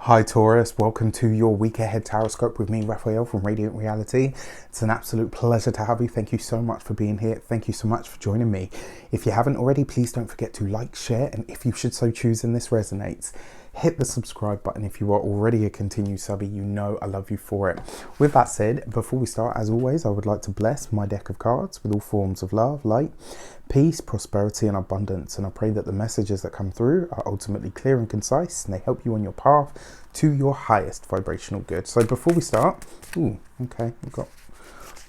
Hi Taurus, welcome to your week ahead tarot scope with me, Raphael from Radiant Reality. It's an absolute pleasure to have you. Thank you so much for being here. Thank you so much for joining me. If you haven't already, please don't forget to like, share, and if you should so choose and this resonates, hit the subscribe button. If you are already a continued subby, you know I love you for it. With that said, before we start, as always, I would like to bless my deck of cards with all forms of love, light, peace, prosperity, and abundance. And I pray that the messages that come through are ultimately clear and concise, and they help you on your path to your highest vibrational good. So before we start, okay, we've got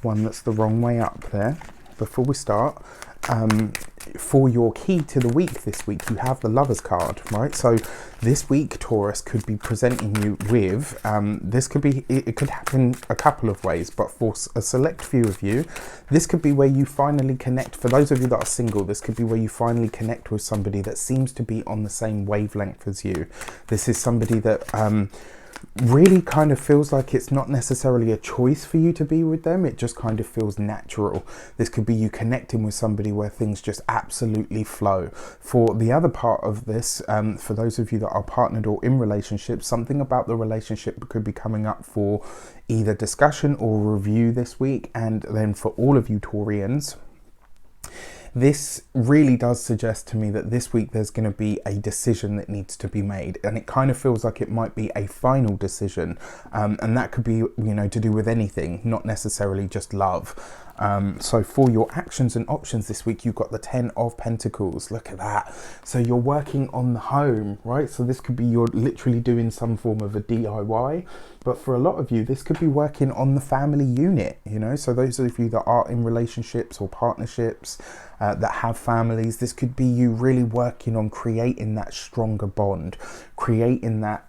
one that's the wrong way up there. Before we start, for your key to the week this week, you have the Lovers card, right? So this week, Taurus could be presenting you with, it could happen a couple of ways, but for a select few of you, this could be where you finally connect. For those of you that are single, this could be where you finally connect with somebody that seems to be on the same wavelength as you. This is somebody that really kind of feels like it's not necessarily a choice for you to be with them. It just kind of feels natural. This could be you connecting with somebody where things just absolutely flow. For the other part of this, for those of you that are partnered or in relationships, something about the relationship could be coming up for either discussion or review this week. And then for all of you Taurians, this really does suggest to me that this week there's going to be a decision that needs to be made, and it kind of feels like it might be a final decision, and that could be, to do with anything, not necessarily just love. So for your actions and options this week, you've got the 10 of Pentacles. Look at that. So you're working on the home, right? So this could be you're literally doing some form of a DIY, but for a lot of you, this could be working on the family unit, So those of you that are in relationships or partnerships, that have families, this could be you really working on creating that stronger bond, creating that,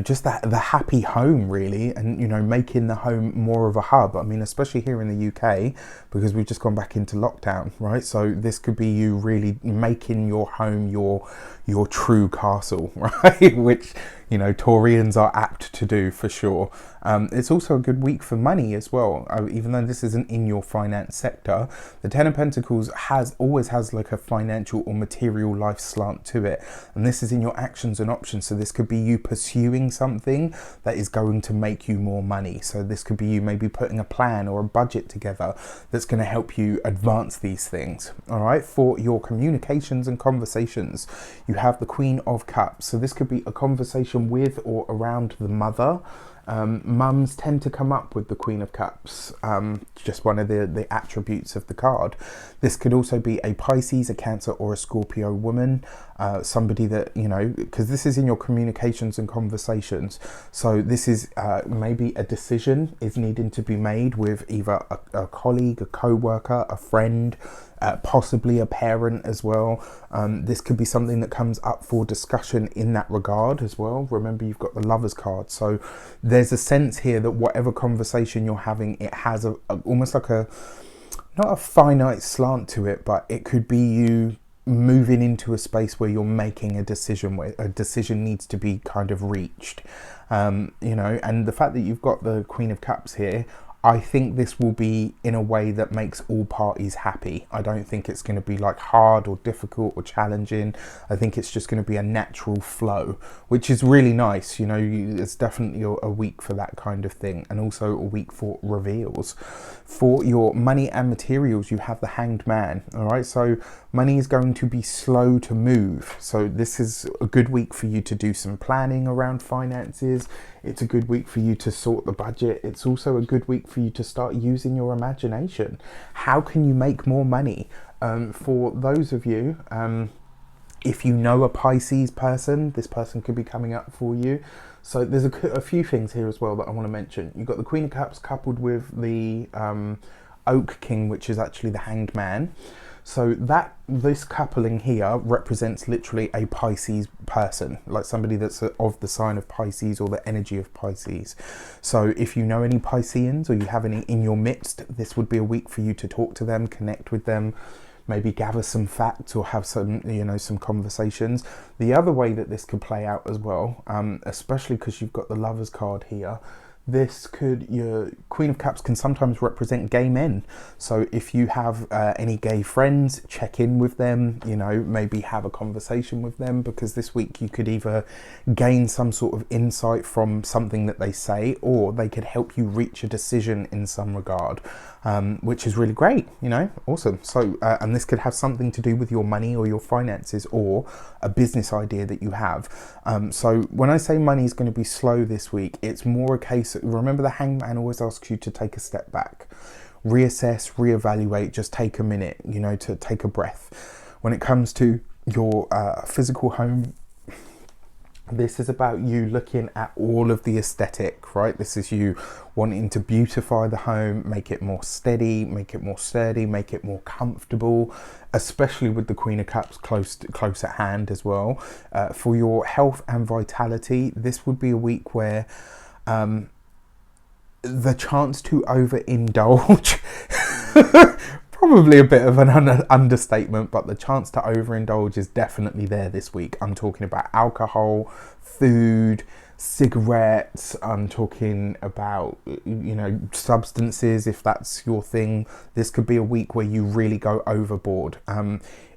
just the happy home really, and making the home more of a hub. I mean, especially here in the UK, because we've just gone back into lockdown, right? So this could be you really making your home your true castle, right? Which Taurians are apt to do for sure. It's also a good week for money as well. Even though this isn't in your finance sector, the 10 of Pentacles always has like a financial or material life slant to it. And this is in your actions and options. So this could be you pursuing something that is going to make you more money. So this could be you maybe putting a plan or a budget together that's going to help you advance these things. All right. For your communications and conversations, you have the Queen of Cups. So this could be a conversation with or around the mother. Mums tend to come up with the Queen of Cups, just one of the attributes of the card. This could also be a Pisces, a Cancer, or a Scorpio woman, somebody that, because this is in your communications and conversations. So this is maybe a decision is needing to be made with either a colleague, a co-worker, a friend, possibly a parent as well. This could be something that comes up for discussion in that regard as well. Remember, you've got the Lovers card. So there's a sense here that whatever conversation you're having, it has almost like not a finite slant to it, but it could be you moving into a space where you're making a decision, where a decision needs to be kind of reached. And the fact that you've got the Queen of Cups here, I think this will be in a way that makes all parties happy. I don't think it's going to be like hard or difficult or challenging. I think it's just going to be a natural flow, which is really nice. It's definitely a week for that kind of thing, and also a week for reveals. For your money and materials, you have the Hanged Man. All right, so money is going to be slow to move. So this is a good week for you to do some planning around finances. It's a good week for you to sort the budget. It's also a good week for you to start using your imagination. How can you make more money? For those of you, if you know a Pisces person, this person could be coming up for you. So there's a few things here as well that I want to mention. You've got the Queen of Cups coupled with the Oak King, which is actually the Hanged Man. So this coupling here represents literally a Pisces person, like somebody that's of the sign of Pisces or the energy of Pisces. So if you know any Pisceans or you have any in your midst, this would be a week for you to talk to them, connect with them, maybe gather some facts or have some conversations. The other way that this could play out as well, especially because you've got the Lovers card here, Your Queen of Cups can sometimes represent gay men. So if you have any gay friends, check in with them, you know, maybe have a conversation with them, because this week you could either gain some sort of insight from something that they say, or they could help you reach a decision in some regard, which is really great, you know, awesome. So, and this could have something to do with your money or your finances or a business idea that you have. So when I say money is going to be slow this week, it's more a case of, remember the Hangman always asks you to take a step back, reassess, reevaluate, just take a minute, you know, to take a breath. When it comes to your physical home, this is about you looking at all of the aesthetic, right? This is you wanting to beautify the home, make it more steady, make it more sturdy, make it more comfortable, especially with the Queen of Cups close at hand as well. For your health and vitality, this would be a week where the chance to overindulge probably a bit of an understatement, but the chance to overindulge is definitely there this week. I'm talking about alcohol, food, cigarettes. I'm talking about, you know, substances, if that's your thing. This could be a week where you really go overboard.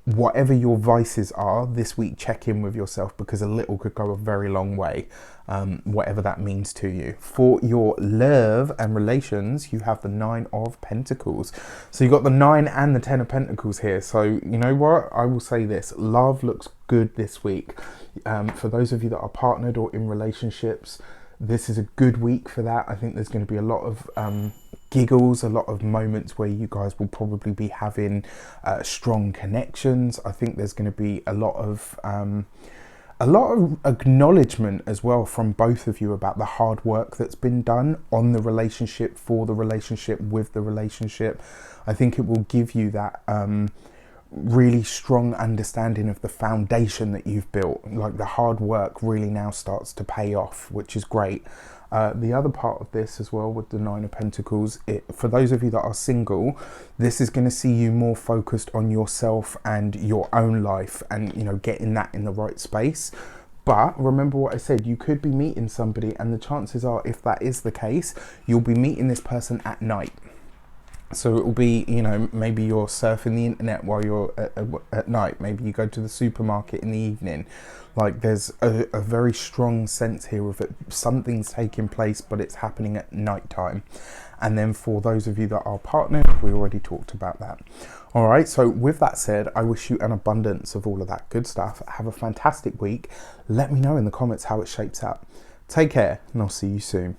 Whatever your vices are this week, check in with yourself, because a little could go a very long way, whatever that means to you. For your love and relations, you have the 9 of Pentacles. So you've got the 9 and the 10 of Pentacles here. So you know what, I will say this, love looks good this week. For those of you that are partnered or in relationships, this is a good week for that. I think there's going to be a lot of giggles, a lot of moments where you guys will probably be having strong connections. I think there's going to be a lot of acknowledgement as well from both of you about the hard work that's been done on the relationship, for the relationship, with the relationship. I think it will give you that really strong understanding of the foundation that you've built. Like, the hard work really now starts to pay off, which is great. The other part of this as well with the 9 of Pentacles, for those of you that are single, this is going to see you more focused on yourself and your own life, and, you know, getting that in the right space. But remember what I said, you could be meeting somebody, and the chances are, if that is the case, you'll be meeting this person at night. So it will be, you know, maybe you're surfing the internet while you're at night. Maybe you go to the supermarket in the evening. Like, there's a very strong sense here of it. Something's taking place, but it's happening at night time. And then for those of you that are partnered, we already talked about that. All right, so with that said, I wish you an abundance of all of that good stuff. Have a fantastic week. Let me know in the comments how it shapes up. Take care, and I'll see you soon.